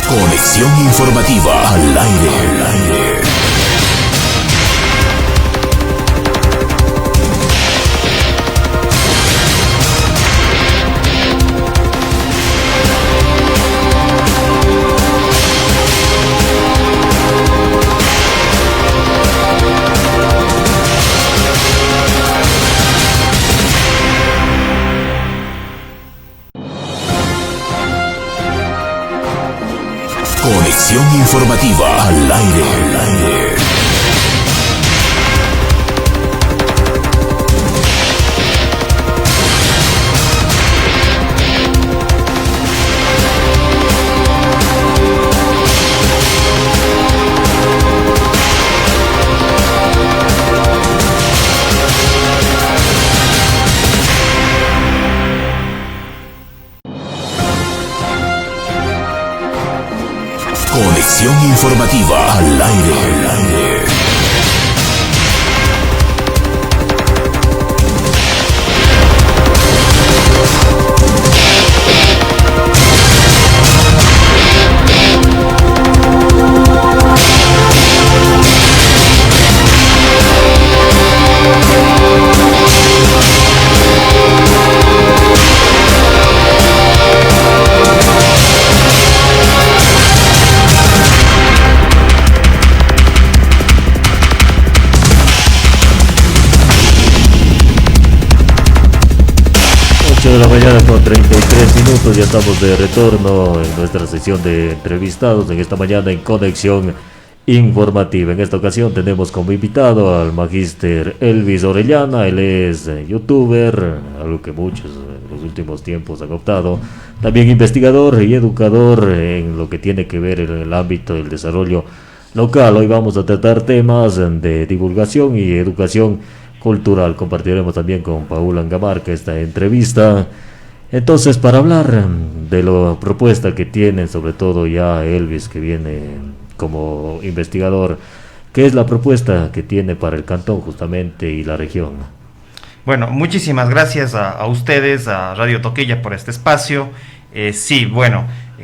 Conexión informativa al aire. Conexión informativa al aire. Conexión informativa al aire. De la mañana con 33 minutos, ya estamos de retorno en nuestra sesión de entrevistados en esta mañana en Conexión Informativa. En esta ocasión tenemos como invitado al magíster Elvis Orellana. Él es youtuber, algo que muchos en los últimos tiempos han optado, también investigador y educador en lo que tiene que ver en el ámbito del desarrollo local. Hoy vamos a tratar temas de divulgación y educación cultural. Compartiremos también con Paula Angamarca esta entrevista. Entonces, para hablar de la propuesta que tiene, sobre todo ya Elvis, que viene como investigador, ¿qué es la propuesta que tiene para el cantón justamente y la región? Bueno, muchísimas gracias a ustedes, a Radio Toquilla, por este espacio.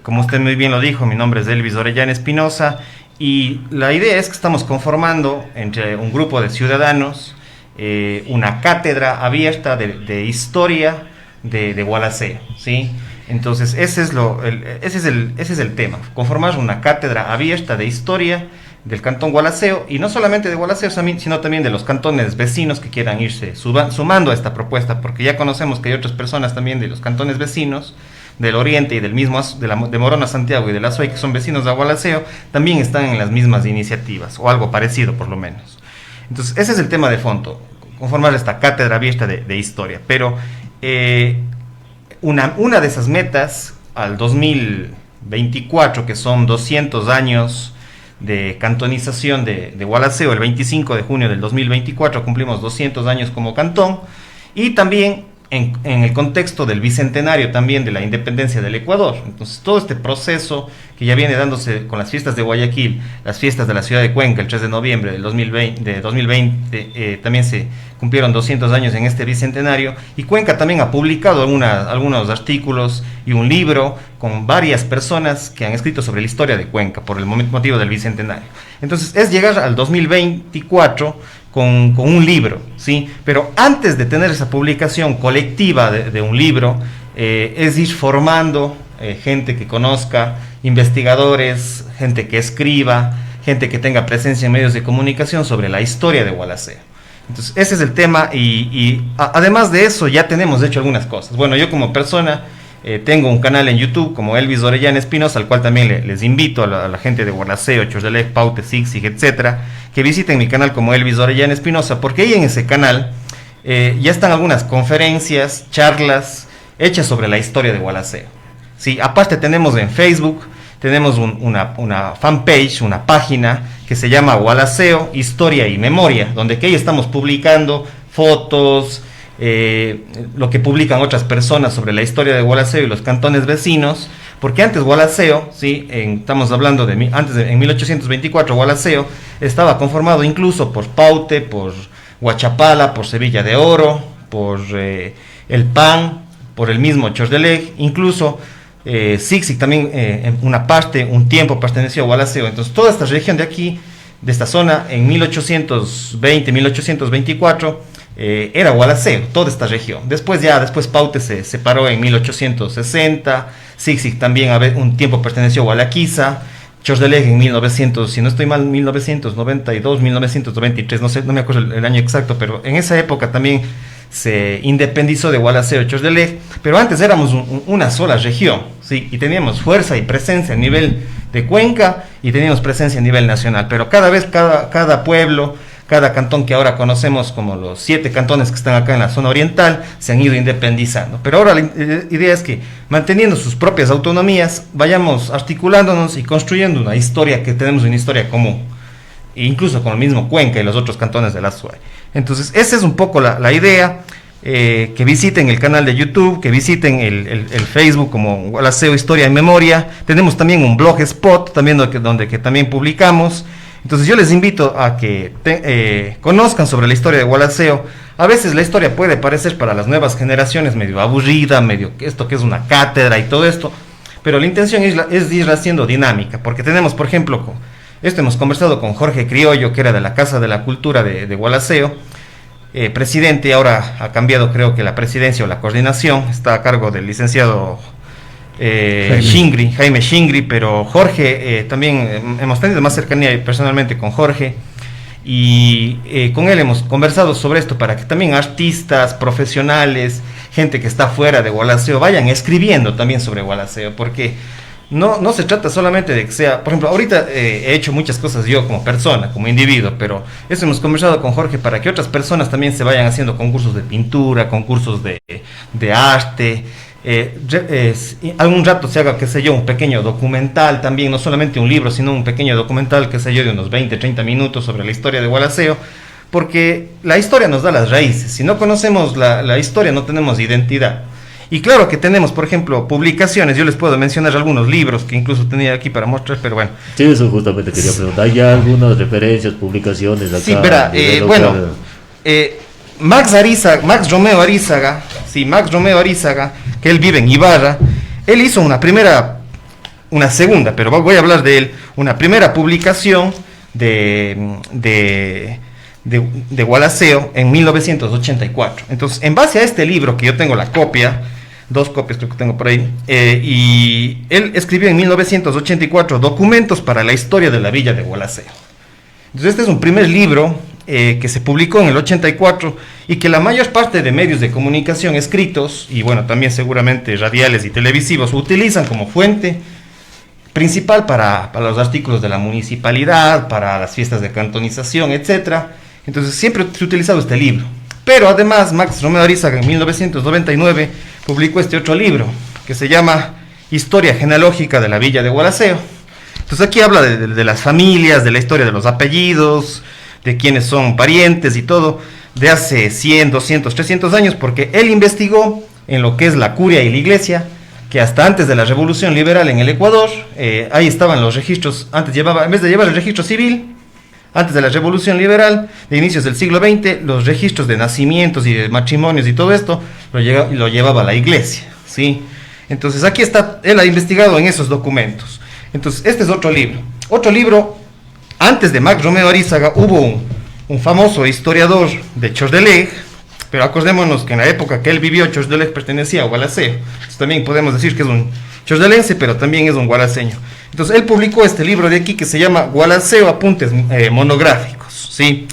Como usted muy bien lo dijo, mi nombre es Elvis Orellana Espinosa y la idea es que estamos conformando entre un grupo de ciudadanos una cátedra abierta de historia de Gualaceo, ¿sí? Entonces ese es el tema, conformar una cátedra abierta de historia del cantón Gualaceo, y no solamente de Gualaceo, sino también de los cantones vecinos que quieran irse sumando a esta propuesta, porque ya conocemos que hay otras personas también de los cantones vecinos del oriente y del mismo de Morona, Santiago y de Azuay, que son vecinos de Gualaceo, también están en las mismas iniciativas, o algo parecido por lo menos. Entonces, ese es el tema de fondo, conformar esta cátedra abierta de historia. Pero una de esas metas al 2024, que son 200 años de cantonización de Gualaceo, el 25 de junio del 2024 cumplimos 200 años como cantón, y también en el contexto del bicentenario también de la independencia del Ecuador. Entonces todo este proceso que ya viene dándose con las fiestas de Guayaquil, las fiestas de la ciudad de Cuenca el 3 de noviembre del 2020, también se cumplieron 200 años en este bicentenario, y Cuenca también ha publicado algunos artículos y un libro con varias personas que han escrito sobre la historia de Cuenca por el motivo del bicentenario. Entonces es llegar al 2024 con un libro, ¿sí? Pero antes de tener esa publicación colectiva de un libro, es ir formando gente que conozca, investigadores, gente que escriba, gente que tenga presencia en medios de comunicación sobre la historia de Gualaceo. Entonces ese es el tema, y además de eso ya tenemos hecho algunas cosas. Bueno, yo como persona tengo un canal en YouTube como Elvis Orellana Espinosa, al cual también les invito a la gente de Gualaceo, Chordelec, Paute, Zig, etcétera, que visiten mi canal como Elvis Orellana Espinosa, porque ahí en ese canal ya están algunas conferencias, charlas hechas sobre la historia de Gualaceo. Sí, aparte tenemos en Facebook, tenemos una fanpage, una página que se llama Gualaceo, Historia y Memoria, donde que ahí estamos publicando fotos, lo que publican otras personas sobre la historia de Gualaceo y los cantones vecinos, porque antes Gualaceo, ¿sí? Estamos hablando en 1824, Gualaceo estaba conformado incluso por Paute, por Huachapala, por Sevilla de Oro, por El Pan, por el mismo Chordelec, incluso Sixic también en una parte, un tiempo perteneció a Gualaceo. Entonces toda esta región de aquí, de esta zona, en 1820, 1824, era Gualaceo, toda esta región. Después Paute se separó en 1860, Sixic también un tiempo perteneció a Gualaquiza, Chordeleg en 1900, si no estoy mal, 1992, 1993, no me acuerdo el año exacto, pero en esa época también se independizó de Gualaceo, Chordeleg, pero antes éramos una sola región, ¿sí? Y teníamos fuerza y presencia a nivel de Cuenca y teníamos presencia a nivel nacional, pero cada pueblo, cada cantón que ahora conocemos como los 7 cantones que están acá en la zona oriental, se han ido independizando. Pero ahora la idea es que, manteniendo sus propias autonomías, vayamos articulándonos y construyendo una historia, que tenemos una historia común, e incluso con el mismo Cuenca y los otros cantones de la SUAY. Entonces, esa es un poco la idea. Que visiten el canal de YouTube, que visiten el Facebook como Gualaceo Historia en Memoria. Tenemos también un blogspot también donde también publicamos. Entonces yo les invito a que conozcan sobre la historia de Gualaceo. A veces la historia puede parecer para las nuevas generaciones medio aburrida, medio esto que es una cátedra y todo esto, pero la intención es ir haciendo dinámica, porque tenemos, por ejemplo, hemos conversado con Jorge Criollo, que era de la Casa de la Cultura de Gualaceo, presidente. Ahora ha cambiado, creo que la presidencia o la coordinación está a cargo del licenciado Jaime Shingri, pero Jorge, también hemos tenido más cercanía personalmente con Jorge, y con él hemos conversado sobre esto para que también artistas, profesionales, gente que está fuera de Gualaceo vayan escribiendo también sobre Gualaceo, porque no se trata solamente de que sea, por ejemplo, ahorita he hecho muchas cosas yo como persona, como individuo, pero eso hemos conversado con Jorge para que otras personas también se vayan haciendo concursos de pintura, concursos de arte. Algún rato se haga, qué sé yo, un pequeño documental también, no solamente un libro, sino un pequeño documental, qué sé yo, de unos 20, 30 minutos sobre la historia de Gualaceo, porque la historia nos da las raíces. Si no conocemos la historia, no tenemos identidad. Y claro que tenemos, por ejemplo, publicaciones. Yo les puedo mencionar algunos libros que incluso tenía aquí para mostrar, pero bueno. Sí, eso justamente quería preguntar. ¿Hay algunas referencias, publicaciones acá? Sí, verá, Max Romeo Arizaga, que él vive en Ibarra, él hizo una segunda, pero voy a hablar de él, una primera publicación de Gualaceo en 1984. Entonces, en base a este libro, que yo tengo la copia, 2 copias creo que tengo por ahí, y él escribió en 1984 documentos para la historia de la villa de Gualaceo. Entonces, este es un primer libro que se publicó en el 84 y que la mayor parte de medios de comunicación escritos, y bueno, también seguramente radiales y televisivos, utilizan como fuente principal para los artículos de la municipalidad, para las fiestas de cantonización, etc. Entonces siempre se ha utilizado este libro. Pero además Max Romeo Arizaga en 1999 publicó este otro libro que se llama Historia genealógica de la villa de Gualaceo. Entonces aquí habla de las familias, de la historia de los apellidos, de quiénes son parientes y todo, de hace 100, 200, 300 años, porque él investigó en lo que es la curia y la iglesia, que hasta antes de la Revolución Liberal en el Ecuador, ahí estaban los registros. Antes en vez de llevar el registro civil, antes de la Revolución Liberal, de inicios del siglo XX, los registros de nacimientos y de matrimonios y todo esto, lo llevaba la iglesia, ¿sí? Entonces aquí está, él ha investigado en esos documentos. Entonces este es otro libro. Antes de Max Romeo Arizaga hubo un famoso historiador de Chordeleg, pero acordémonos que en la época que él vivió, Chordeleg pertenecía a Gualaceo. Entonces también podemos decir que es un chordelense, pero también es un gualaceño. Entonces él publicó este libro de aquí que se llama Gualaceo, apuntes monográficos, ¿sí?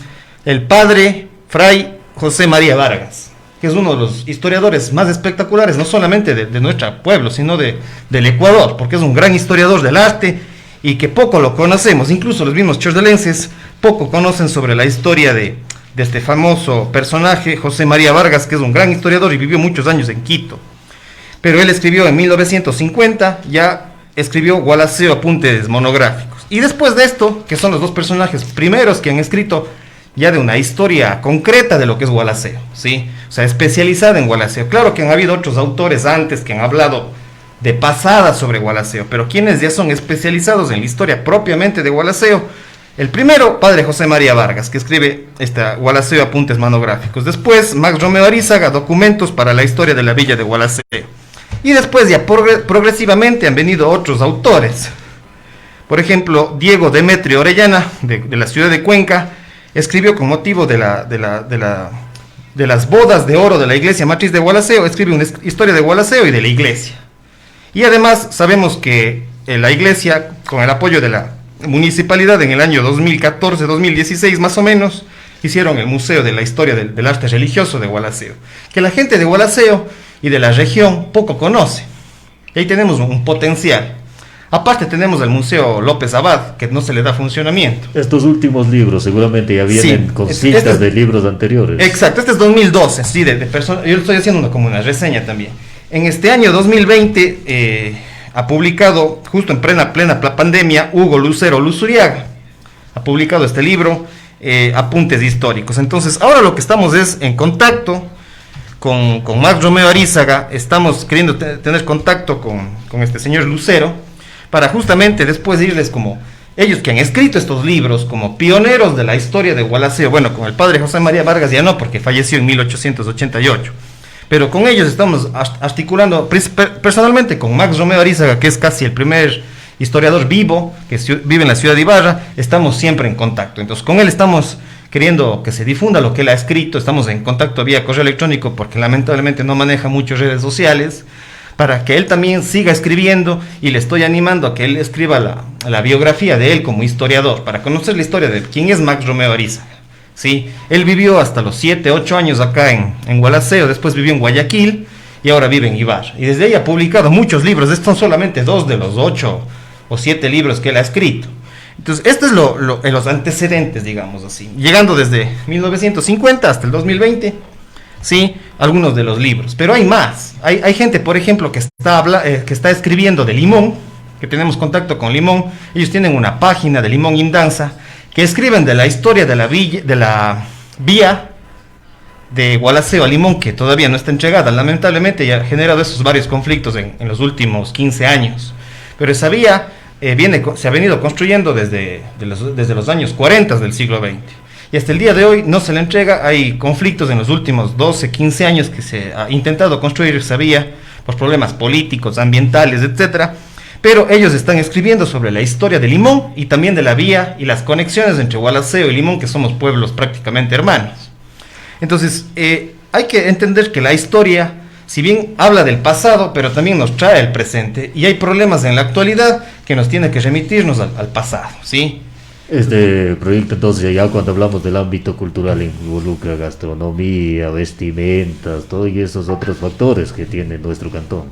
El padre Fray José María Vargas, que es uno de los historiadores más espectaculares, no solamente de nuestro pueblo, sino del Ecuador, porque es un gran historiador del arte y que poco lo conocemos. Incluso los mismos chordelenses poco conocen sobre la historia de este famoso personaje, José María Vargas, que es un gran historiador y vivió muchos años en Quito. Pero él escribió en 1950, ya escribió Gualaceo, apuntes monográficos. Y después de esto, que son los 2 personajes primeros que han escrito ya de una historia concreta de lo que es Gualaceo, ¿sí? O sea, especializada en Gualaceo. Claro que han habido otros autores antes que han hablado de pasada sobre Gualaceo, pero quienes ya son especializados en la historia propiamente de Gualaceo. El primero, padre José María Vargas, que escribe Gualaceo, apuntes monográficos. Después, Max Romeo Arizaga, documentos para la historia de la villa de Gualaceo. Y después ya progresivamente han venido otros autores. Por ejemplo, Diego Demetrio Orellana, de la ciudad de Cuenca, escribió con motivo de las bodas de oro de la iglesia matriz de Gualaceo, escribe una historia de Gualaceo y de la iglesia. Y además sabemos que la iglesia, con el apoyo de la municipalidad en el año 2014-2016 más o menos, hicieron el Museo de la Historia del Arte Religioso de Gualaceo, que la gente de Gualaceo y de la región poco conoce. Y ahí tenemos un potencial. Aparte tenemos el Museo López Abad, que no se le da funcionamiento. Estos últimos libros seguramente ya vienen con citas de libros anteriores. Exacto, este es 2012, sí, yo estoy haciendo como una reseña también. En este año 2020 ha publicado, justo en plena pandemia, Hugo Lucero Luzuriaga. Ha publicado este libro, Apuntes Históricos. Entonces, ahora lo que estamos es en contacto con Max Romeo Arizaga. Estamos queriendo tener contacto con este señor Lucero, para justamente después irles como ellos que han escrito estos libros como pioneros de la historia de Gualaceo. Bueno, con el padre José María Vargas ya no, porque falleció en 1888. Pero con ellos estamos articulando, personalmente con Max Romeo Arizaga, que es casi el primer historiador vivo que vive en la ciudad de Ibarra. Estamos siempre en contacto. Entonces, con él estamos queriendo que se difunda lo que él ha escrito. Estamos en contacto vía correo electrónico, porque lamentablemente no maneja muchas redes sociales, para que él también siga escribiendo, y le estoy animando a que él escriba la biografía de él como historiador, para conocer la historia de quién es Max Romeo Arizaga. ¿Sí? Él vivió hasta los 7, 8 años acá en Gualaceo, después vivió en Guayaquil y ahora vive en Ibarra. Y desde ahí ha publicado muchos libros. Estos son solamente 2 de los 8 o 7 libros que él ha escrito. Entonces, este es los antecedentes, digamos así. Llegando desde 1950 hasta el 2020, ¿sí? Algunos de los libros. Pero hay más. Hay gente, por ejemplo, que está escribiendo de Limón, que tenemos contacto con Limón. Ellos tienen una página de Limón Indanza, que escriben de la historia de la vía de Gualaceo a Limón, que todavía no está entregada, lamentablemente, y ha generado esos varios conflictos en los últimos 15 años. Pero esa vía se ha venido construyendo desde los años 40 del siglo XX. Y hasta el día de hoy no se le entrega. Hay conflictos en los últimos 12, 15 años que se ha intentado construir esa vía por problemas políticos, ambientales, etcétera. Pero ellos están escribiendo sobre la historia de Limón y también de la vía y las conexiones entre Gualaceo y Limón, que somos pueblos prácticamente hermanos. Entonces, hay que entender que la historia, si bien habla del pasado, pero también nos trae el presente, y hay problemas en la actualidad que nos tienen que remitirnos al pasado, ¿sí? Este proyecto, entonces, ya cuando hablamos del ámbito cultural, involucra gastronomía, vestimentas, todos esos otros factores que tiene nuestro cantón.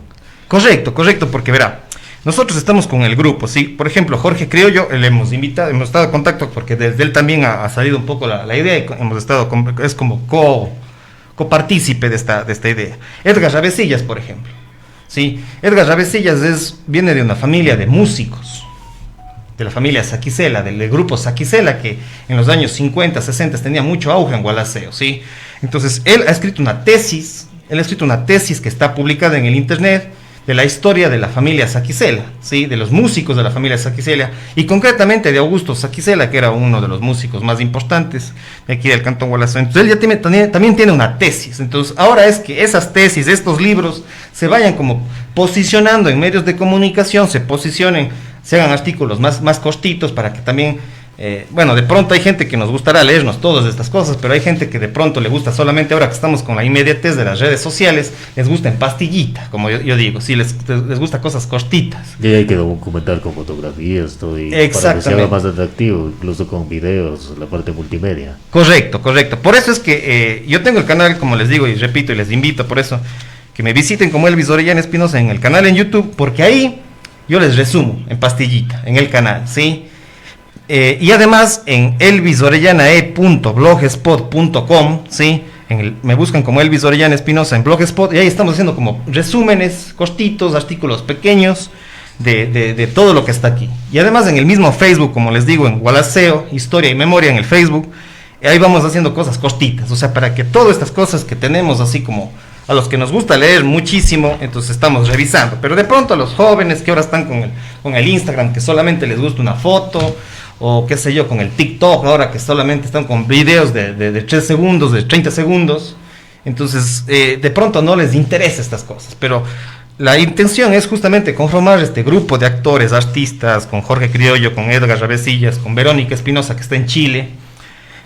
Correcto, porque verá, nosotros estamos con el grupo, ¿sí? Por ejemplo, Jorge Criollo, le hemos invitado, hemos estado en contacto porque desde él también ha salido un poco la idea, y hemos estado es como copartícipe de esta idea. Edgar Ravesillas, por ejemplo, ¿sí? Edgar Ravesillas viene de una familia de músicos, de la familia Saquicela, del grupo Saquicela, que en los años 50, 60 tenía mucho auge en Gualaceo, ¿sí? Entonces, él ha escrito una tesis que está publicada en el internet, de la historia de la familia Saquicela, ¿sí? De los músicos de la familia Saquicela, y concretamente de Augusto Saquicela, que era uno de los músicos más importantes de aquí del cantón Gualaceo. Entonces él ya también tiene una tesis. Entonces ahora es que esas tesis, estos libros, se vayan como posicionando en medios de comunicación, se hagan artículos más cortitos, para que también, de pronto hay gente que nos gustará leernos todas estas cosas, pero hay gente que de pronto le gusta solamente, ahora que estamos con la inmediatez de las redes sociales, les gusta en pastillita, como yo digo, sí, les gusta cosas cortitas. Y hay que documentar con fotografías, todo, y para que se haga más atractivo, incluso con videos, la parte multimedia. Correcto. Por eso es que yo tengo el canal, como les digo y repito, y les invito por eso, que me visiten como Elvis Orellana Espinosa en el canal en YouTube, porque ahí yo les resumo en pastillita, en el canal, ¿sí? Y además en elvisorellanae.blogspot.com, ¿sí? Me buscan como Elvis Orellana Espinosa en Blogspot, y ahí estamos haciendo como resúmenes cortitos, artículos pequeños de todo lo que está aquí. Y además en el mismo Facebook, como les digo, en Gualaceo, Historia y Memoria en el Facebook, ahí vamos haciendo cosas cortitas, o sea, para que todas estas cosas que tenemos, así como a los que nos gusta leer muchísimo, entonces estamos revisando. Pero de pronto a los jóvenes que ahora están con el Instagram, que solamente les gusta una foto, o qué sé yo, con el TikTok, ahora que solamente están con videos de 3 segundos, de 30 segundos, entonces de pronto no les interesa estas cosas. Pero la intención es justamente conformar este grupo de actores, artistas, con Jorge Criollo, con Edgar Ravesillas, con Verónica Espinosa, que está en Chile.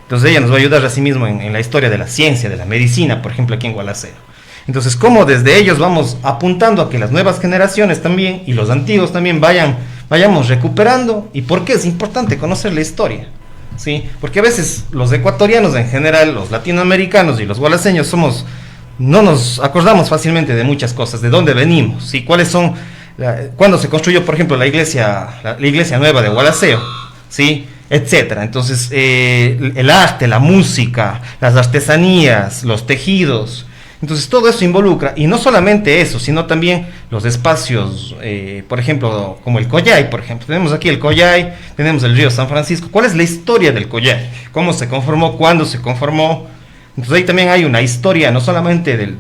Entonces ella nos va a ayudar así mismo en la historia de la ciencia, de la medicina, por ejemplo, aquí en Gualaceo. Entonces, cómo desde ellos vamos apuntando a que las nuevas generaciones también, y los antiguos también, vayamos recuperando, y por qué es importante conocer la historia, ¿sí? Porque a veces los ecuatorianos en general, los latinoamericanos y los gualaceños no nos acordamos fácilmente de muchas cosas, de dónde venimos, ¿sí? Cuáles son, cuándo se construyó, por ejemplo, la iglesia nueva de Gualaceo, ¿sí? Etcétera. Entonces, el arte, la música, las artesanías, los tejidos, entonces todo eso involucra, y no solamente eso, sino también los espacios, por ejemplo, como el Collay, por ejemplo. Tenemos aquí el Collay, tenemos el río San Francisco. ¿Cuál es la historia del Collay? ¿Cómo se conformó? ¿Cuándo se conformó? Entonces ahí también hay una historia, no solamente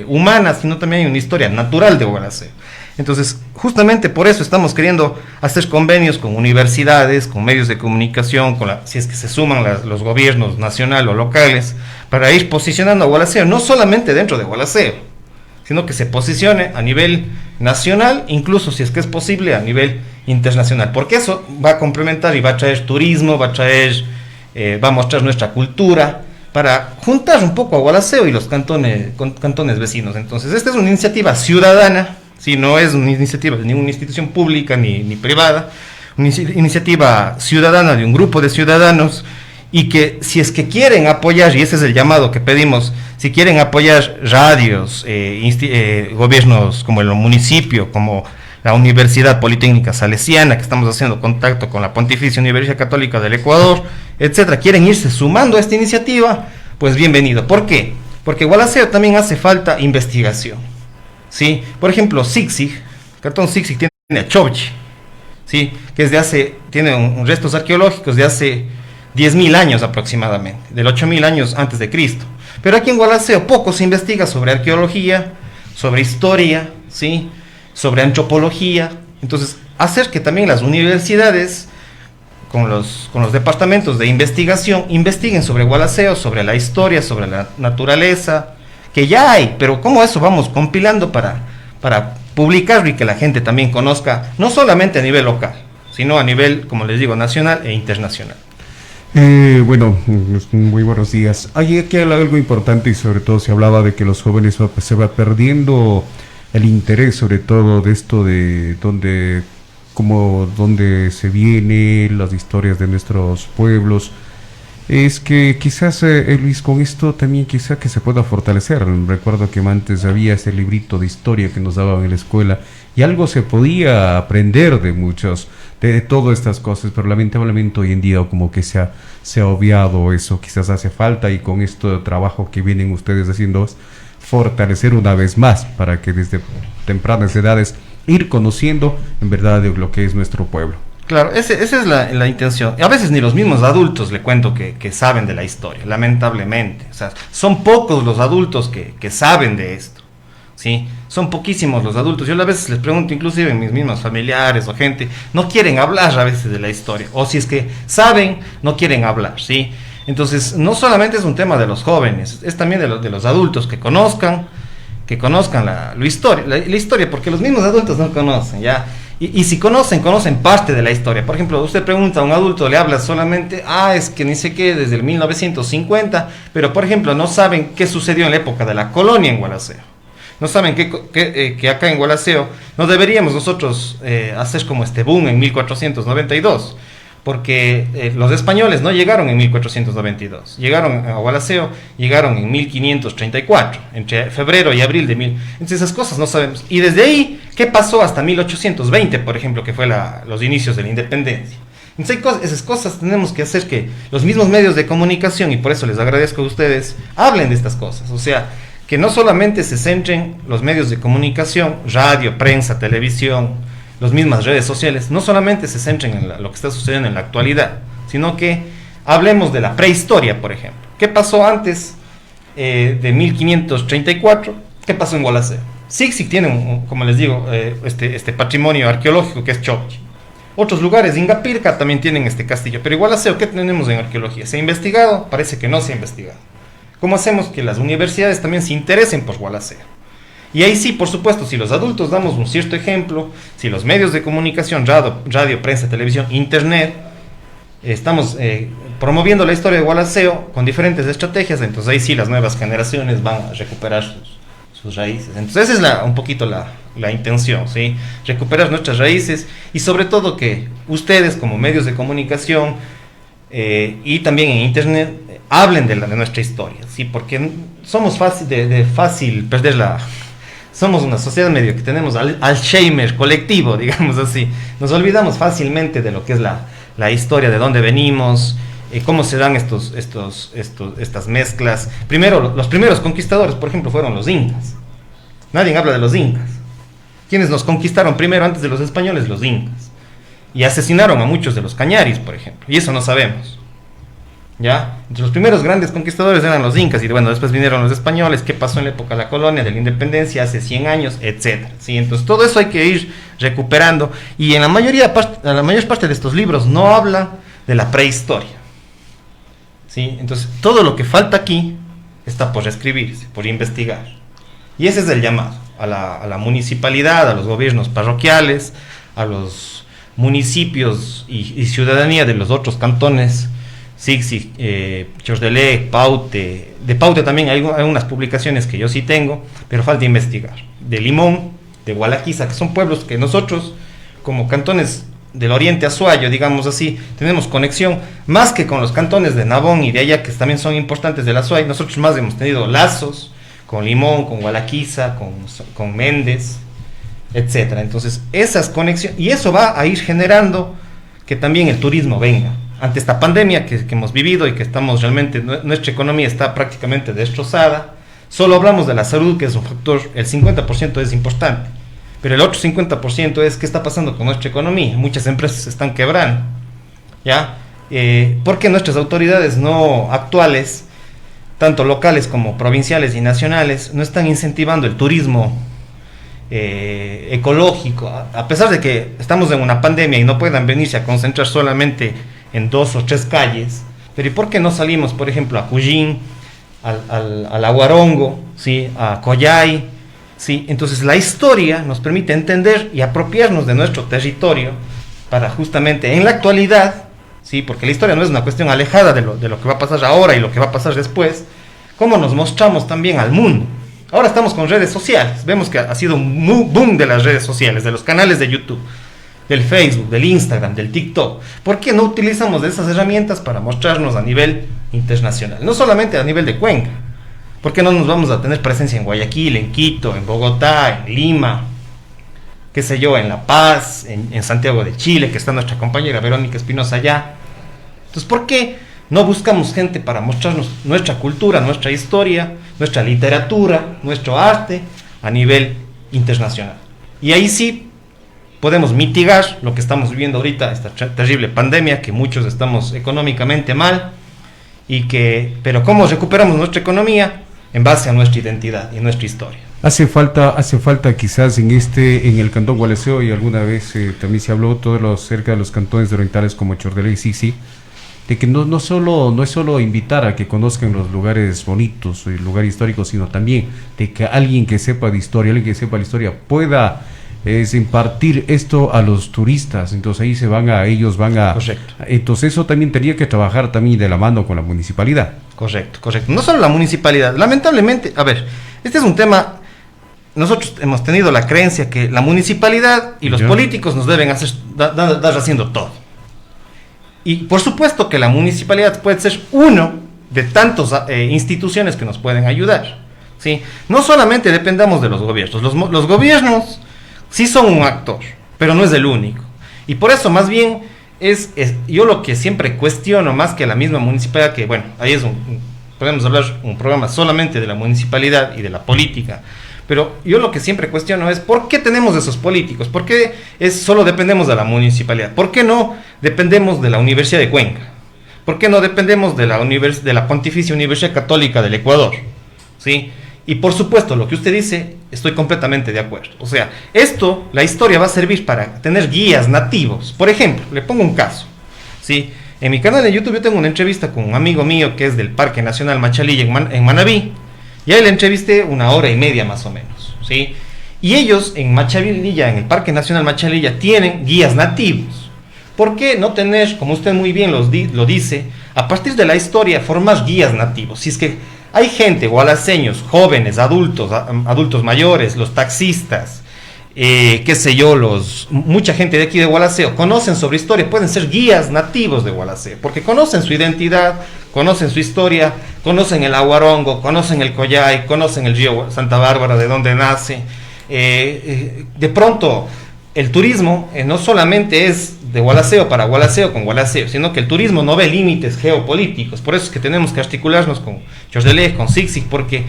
humana, sino también hay una historia natural de Gualaceo. Entonces, justamente por eso estamos queriendo hacer convenios con universidades, con medios de comunicación, si es que se suman los gobiernos nacionales o locales, para ir posicionando a Gualaceo, no solamente dentro de Gualaceo, sino que se posicione a nivel nacional, incluso si es que es posible a nivel internacional, porque eso va a complementar y va a traer turismo, va a mostrar nuestra cultura, para juntar un poco a Gualaceo y los cantones vecinos. Entonces, esta es una iniciativa ciudadana, ¿sí? No es una iniciativa de ninguna institución pública ni privada, una iniciativa ciudadana de un grupo de ciudadanos, y que si es que quieren apoyar, y ese es el llamado que pedimos, si quieren apoyar radios, gobiernos como el municipio, como la Universidad Politécnica Salesiana, que estamos haciendo contacto con la Pontificia Universidad Católica del Ecuador, etcétera, quieren irse sumando a esta iniciativa, pues bienvenido. ¿Por qué? Porque Gualaceo también hace falta investigación, ¿sí? Por ejemplo, Cantón Sixig tiene a Chovchi, ¿sí? Que tiene restos arqueológicos de hace 10.000 años aproximadamente, del 8.000 años antes de Cristo. Pero aquí en Gualaceo poco se investiga sobre arqueología, sobre historia, ¿sí? Sobre antropología. Entonces, hacer que también las universidades, con los departamentos de investigación, investiguen sobre Gualaceo, sobre la historia, sobre la naturaleza, que ya hay, pero cómo eso vamos compilando para publicarlo y que la gente también conozca, no solamente a nivel local, sino a nivel, como les digo, nacional e internacional. Bueno, muy buenos días. Hay aquí algo importante, y sobre todo se hablaba de que los jóvenes se va perdiendo el interés, sobre todo de esto de dónde se viene, las historias de nuestros pueblos. Es que quizás, Luis, con esto también quizá que se pueda fortalecer. Recuerdo que antes había ese librito de historia que nos daban en la escuela, y algo se podía aprender de todas estas cosas, pero lamentablemente hoy en día como que se ha obviado eso. Quizás hace falta, y con este trabajo que vienen ustedes haciendo, es fortalecer una vez más, para que desde tempranas edades ir conociendo en verdad de lo que es nuestro pueblo. Claro, esa es la intención. A veces ni los mismos adultos, le cuento, que saben de la historia, lamentablemente. O sea, son pocos los adultos que saben de esto, ¿sí? Son poquísimos los adultos. Yo a veces les pregunto, inclusive mis mismos familiares o gente, no quieren hablar a veces de la historia, o si es que saben, no quieren hablar, ¿sí? Entonces, no solamente es un tema de los jóvenes, es también de los adultos que conozcan la historia, porque los mismos adultos no conocen, ¿ya? Y si conocen parte de la historia. Por ejemplo, usted pregunta a un adulto, le habla solamente, es que ni sé qué, desde el 1950, pero por ejemplo no saben qué sucedió en la época de la colonia en Gualaceo. No saben que acá en Gualaceo no deberíamos nosotros hacer como este boom en 1492, porque los españoles no llegaron en 1492, llegaron a Gualaceo, llegaron en 1534, entre febrero y abril de Entonces esas cosas no sabemos. Y desde ahí, ¿qué pasó hasta 1820, por ejemplo, que fue los inicios de la independencia? Entonces esas cosas tenemos que hacer que los mismos medios de comunicación, y por eso les agradezco a ustedes, hablen de estas cosas. O sea, que no solamente se centren los medios de comunicación, radio, prensa, televisión, las mismas redes sociales, no solamente se centren en lo que está sucediendo en la actualidad, sino que hablemos de la prehistoria, por ejemplo. ¿Qué pasó antes de 1534? ¿Qué pasó en Gualaceo? Sixig tiene, como les digo, este patrimonio arqueológico que es Chovchi. Otros lugares, Ingapirca, también tienen este castillo. Pero Gualaceo, ¿qué tenemos en arqueología? ¿Se ha investigado? Parece que no se ha investigado. ¿Cómo hacemos que las universidades también se interesen por Gualaceo? Y ahí sí, por supuesto, si los adultos damos un cierto ejemplo, si los medios de comunicación, radio, prensa, televisión, internet, estamos promoviendo la historia de Gualaceo con diferentes estrategias, entonces ahí sí las nuevas generaciones van a recuperar sus raíces. Entonces esa es un poquito la intención, ¿sí? Recuperar nuestras raíces y sobre todo que ustedes como medios de comunicación y también en internet hablen de nuestra historia, ¿sí? Porque somos fácil perder somos una sociedad medio que tenemos Alzheimer colectivo, digamos así. Nos olvidamos fácilmente de lo que es la historia, de dónde venimos, cómo se dan estas mezclas. Primero, los primeros conquistadores, por ejemplo, fueron los incas. Nadie habla de los incas. ¿Quiénes nos conquistaron primero antes de los españoles? Los incas. Y asesinaron a muchos de los cañaris, por ejemplo. Y eso no sabemos. ¿Ya? Entonces, los primeros grandes conquistadores eran los incas. Y bueno, después vinieron los españoles. ¿Qué pasó en la época de la colonia, de la independencia, hace 100 años, etcétera? ¿Sí? Entonces, todo eso hay que ir recuperando. Y en la mayor parte de estos libros no habla de la prehistoria. ¿Sí? Entonces, todo lo que falta aquí está por escribirse, por investigar. Y ese es el llamado a la municipalidad, a los gobiernos parroquiales, a los municipios y ciudadanía de los otros cantones, Sixi, Chordelec, Paute. De Paute también hay unas publicaciones que yo sí tengo, pero falta investigar. De Limón, de Gualaquiza, que son pueblos que nosotros, como cantones del oriente azuayo, digamos así, tenemos conexión más que con los cantones de Nabón y de allá, que también son importantes del Azuay. Nosotros más hemos tenido lazos con Limón, con Gualaquiza, con Méndez, etcétera. Entonces, esas conexiones, y eso va a ir generando que también el turismo venga. Ante esta pandemia que hemos vivido y que estamos realmente, nuestra economía está prácticamente destrozada. Solo hablamos de la salud, que es un factor, el 50% es importante, pero el otro 50% es qué está pasando con nuestra economía. Muchas empresas se están quebrando, ¿ya? Porque nuestras autoridades no actuales, tanto locales como provinciales y nacionales, no están incentivando el turismo ecológico, a pesar de que estamos en una pandemia y no puedan venirse a concentrar solamente en 2 o 3 calles, pero ¿y por qué no salimos, por ejemplo, a Cuyín, al Aguarongo, ¿sí? A Coyay, ¿sí? Entonces la historia nos permite entender y apropiarnos de nuestro territorio para justamente en la actualidad, ¿sí? Porque la historia no es una cuestión alejada de lo que va a pasar ahora y lo que va a pasar después, cómo nos mostramos también al mundo. Ahora estamos con redes sociales, vemos que ha sido un boom de las redes sociales, de los canales de YouTube, del Facebook, del Instagram, del TikTok. ¿Por qué no utilizamos de esas herramientas para mostrarnos a nivel internacional? No solamente a nivel de Cuenca. ¿Por qué no nos vamos a tener presencia en Guayaquil, en Quito, en Bogotá, en Lima, qué sé yo, en La Paz, en Santiago de Chile, que está nuestra compañera Verónica Espinosa allá? Entonces, ¿por qué no buscamos gente para mostrarnos nuestra cultura, nuestra historia, nuestra literatura, nuestro arte a nivel internacional? Y ahí sí podemos mitigar lo que estamos viviendo ahorita, esta terrible pandemia, que muchos estamos económicamente mal, pero ¿cómo recuperamos nuestra economía? En base a nuestra identidad y nuestra historia. Hace falta quizás en el cantón Gualaceo, y alguna vez también se habló cerca de los cantones orientales como Chordelec y Sixi, de que no es solo invitar a que conozcan los lugares bonitos, el lugar histórico, sino también de que alguien que sepa de historia, alguien que sepa la historia pueda impartir esto a los turistas. Entonces ahí ellos van a... Correcto. Entonces eso también tendría que trabajar también de la mano con la municipalidad. Correcto. No solo la municipalidad, lamentablemente, a ver, este es un tema, nosotros hemos tenido la creencia que la municipalidad y los políticos nos deben dar haciendo todo. Y por supuesto que la municipalidad puede ser uno de tantas instituciones que nos pueden ayudar, ¿sí? No solamente dependamos de los gobiernos, los gobiernos sí son un actor, pero no es el único. Y por eso más bien yo lo que siempre cuestiono más que la misma municipalidad, que bueno, ahí podemos hablar un programa solamente de la municipalidad y de la política, pero yo lo que siempre cuestiono es ¿por qué tenemos esos políticos? ¿Por qué solo dependemos de la municipalidad? ¿Por qué no dependemos de la Universidad de Cuenca? ¿Por qué no dependemos de la Pontificia Universidad Católica del Ecuador? ¿Sí? Y por supuesto, lo que usted dice, estoy completamente de acuerdo. O sea, la historia va a servir para tener guías nativos. Por ejemplo, le pongo un caso, ¿sí? En mi canal de YouTube yo tengo una entrevista con un amigo mío que es del Parque Nacional Machalilla en Manabí, Y ahí le entrevisté 1 hora y media más o menos, ¿sí? Y ellos en Machalilla, en el Parque Nacional Machalilla, tienen guías nativos. ¿Por qué no tener, como usted muy bien lo dice, a partir de la historia, formar guías nativos? Si es que hay gente, gualaceños, jóvenes, adultos mayores, los taxistas, qué sé yo, mucha gente de aquí de Gualaceo conocen sobre historia, pueden ser guías nativos de Gualaceo, porque conocen su identidad, conocen su historia, conocen el Aguarongo, conocen el Collay, conocen el río Santa Bárbara, de donde nace. De pronto, el turismo no solamente es de Gualaceo para Gualaceo con Gualaceo, sino que el turismo no ve límites geopolíticos. Por eso es que tenemos que articularnos con Chosdelé, con Sixig, porque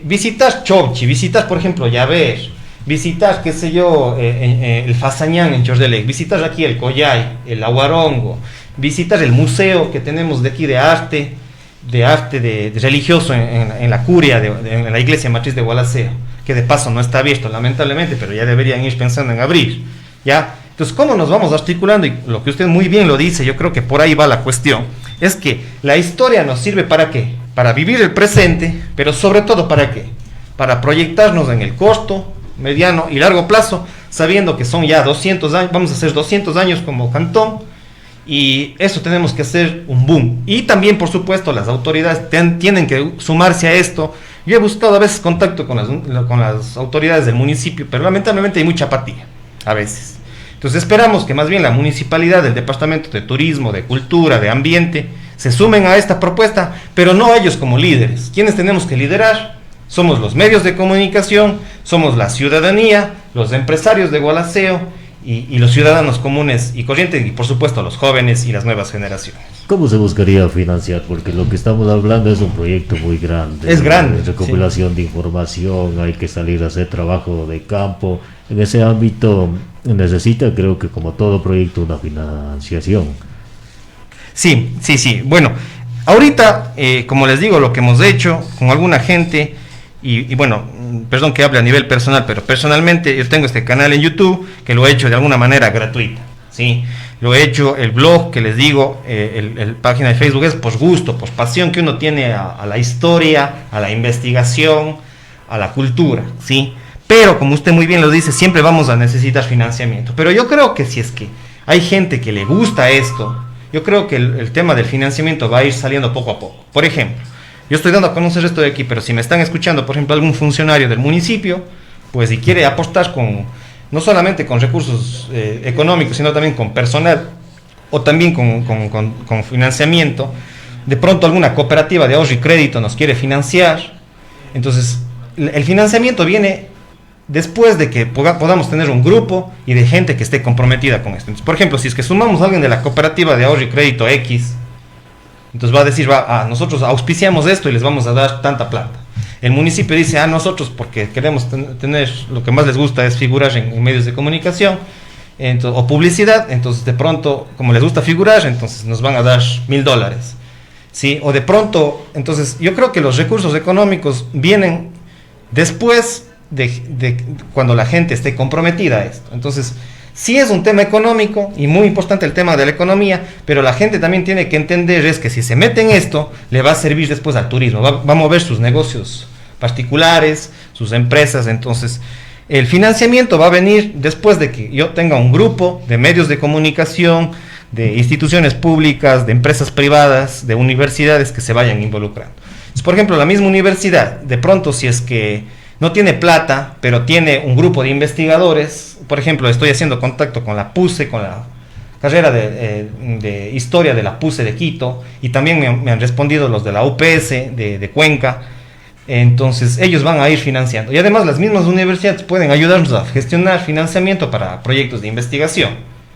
visitas Chowchi, visitas por ejemplo Llaver, visitas, qué sé yo, el Fasañán en Chosdelé, visitas aquí el Collay, el Aguarongo, visitas el museo que tenemos de aquí de arte de religioso en la curia, en la iglesia matriz de Gualaceo, que de paso no está abierto lamentablemente, pero ya deberían ir pensando en abrir, ¿ya? Entonces, ¿cómo nos vamos articulando? Y lo que usted muy bien lo dice, yo creo que por ahí va la cuestión, es que la historia nos sirve ¿para qué? Para vivir el presente, pero sobre todo ¿para qué? Para proyectarnos en el corto, mediano y largo plazo, sabiendo que son ya 200 años, vamos a hacer 200 años como cantón, y eso tenemos que hacer un boom. Y también, por supuesto, las autoridades tienen que sumarse a esto. Yo he buscado a veces contacto con las autoridades del municipio, pero lamentablemente hay mucha apatía, a veces. Entonces esperamos que más bien la municipalidad, el departamento de turismo, de cultura, de ambiente, se sumen a esta propuesta, pero no ellos como líderes. ¿Quiénes tenemos que liderar? Somos los medios de comunicación, somos la ciudadanía, los empresarios de Gualaceo y los ciudadanos comunes y corrientes, y por supuesto los jóvenes y las nuevas generaciones. ¿Cómo se buscaría financiar? Porque lo que estamos hablando es un proyecto muy grande. Es grande. Recopilación sí. de información, hay que salir a hacer trabajo de campo. En ese ámbito necesita, creo que como todo proyecto, una financiación. Sí. Bueno, ahorita, como les digo, lo que hemos hecho con alguna gente, y bueno, perdón que hable a nivel personal, pero personalmente yo tengo este canal en YouTube que lo he hecho de alguna manera gratuita, ¿sí? Lo he hecho, el blog que les digo, el página de Facebook es por gusto, por pasión que uno tiene a la historia, a la investigación, a la cultura, ¿sí? Pero como usted muy bien lo dice, siempre vamos a necesitar financiamiento. Pero yo creo que si es que hay gente que le gusta esto, yo creo que el tema del financiamiento va a ir saliendo poco a poco. Por ejemplo, yo estoy dando a conocer esto de aquí, pero si me están escuchando, por ejemplo, algún funcionario del municipio, pues si quiere apostar no solamente con recursos económicos, sino también con personal, o también con financiamiento, de pronto alguna cooperativa de ahorro y crédito nos quiere financiar, entonces el financiamiento viene después de que podamos tener un grupo y de gente que esté comprometida con esto. Entonces, por ejemplo, si es que sumamos a alguien de la cooperativa de ahorro y crédito X, entonces va a decir, nosotros auspiciamos esto y les vamos a dar tanta plata. El municipio dice, nosotros porque queremos tener, lo que más les gusta es figurar en medios de comunicación o publicidad, entonces de pronto, como les gusta figurar, entonces nos van a dar $1,000, ¿sí? O de pronto, entonces yo creo que los recursos económicos vienen después de cuando la gente esté comprometida a esto. Entonces, sí es un tema económico y muy importante el tema de la economía, pero la gente también tiene que entender es que si se mete en esto, le va a servir después al turismo, va a mover sus negocios particulares, sus empresas. Entonces, el financiamiento va a venir después de que yo tenga un grupo de medios de comunicación, de instituciones públicas, de empresas privadas, de universidades que se vayan involucrando. Entonces, por ejemplo, la misma universidad, de pronto si es que no tiene plata, pero tiene un grupo de investigadores. Por ejemplo, estoy haciendo contacto con la PUCE, con la carrera de historia de la PUCE de Quito, y también me han respondido los de la UPS de Cuenca. Entonces ellos van a ir financiando, y además las mismas universidades pueden ayudarnos a gestionar financiamiento para proyectos de investigación.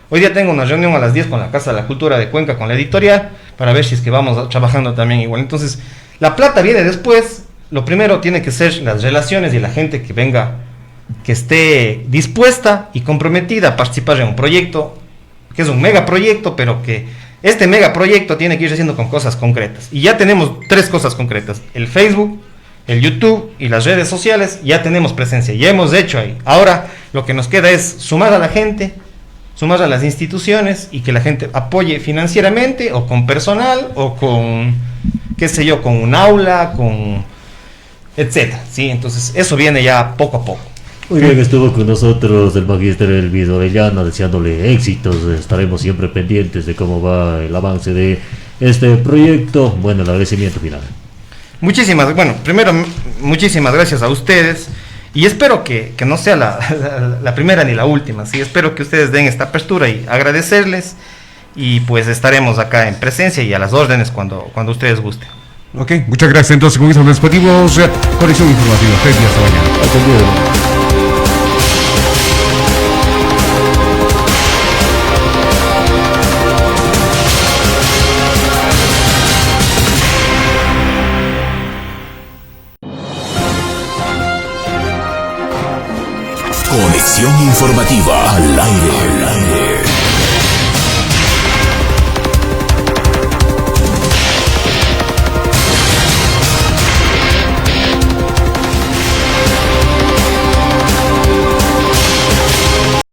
Hoy día tengo una reunión a las 10 con la Casa de la Cultura de Cuenca, con la editorial, para ver si es que vamos trabajando también igual. Entonces la plata viene después. Lo primero tiene que ser las relaciones y la gente que venga, que esté dispuesta y comprometida a participar en un proyecto, que es un megaproyecto, pero que este megaproyecto tiene que ir haciendo con cosas concretas. Y ya tenemos 3 cosas concretas: el Facebook, el YouTube y las redes sociales. Ya tenemos presencia, ya hemos hecho ahí. Ahora lo que nos queda es sumar a la gente, sumar a las instituciones, y que la gente apoye financieramente o con personal o con, qué sé yo, con un aula, con etcétera, ¿sí? Entonces eso viene ya poco a poco. Muy bien, estuvo con nosotros el magíster Elvido Orellana, deseándole éxitos. Estaremos siempre pendientes de cómo va el avance de este proyecto. Bueno, el agradecimiento final. Primero, muchísimas gracias a ustedes y espero que no sea la primera ni la última, ¿sí? Espero que ustedes den esta apertura y agradecerles y pues estaremos acá en presencia y a las órdenes cuando ustedes gusten. Ok, muchas gracias. Entonces, con eso nos despedimos. Conexión informativa. 3 días hasta mañana. Hasta luego. Conexión informativa al aire.